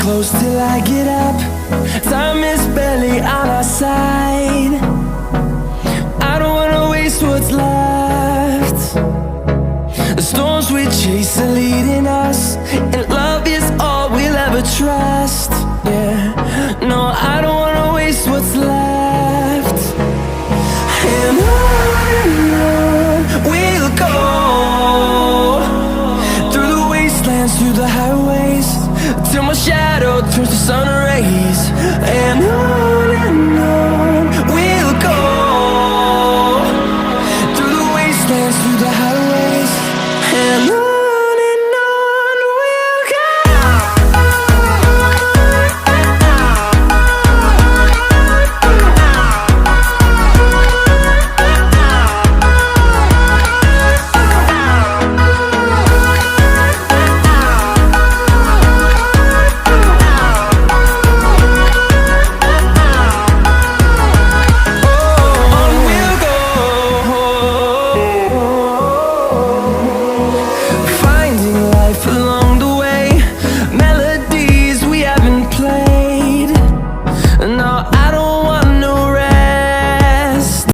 close till I get up. Time is barely on our side. I don't wanna waste what's left. The storms we chase are leading us, and love is all we'll ever trust. Yeah, no, I don't wanna waste what's left. And on we'll go, through the wastelands, through the highways, till my shadow turns to sun rays. And on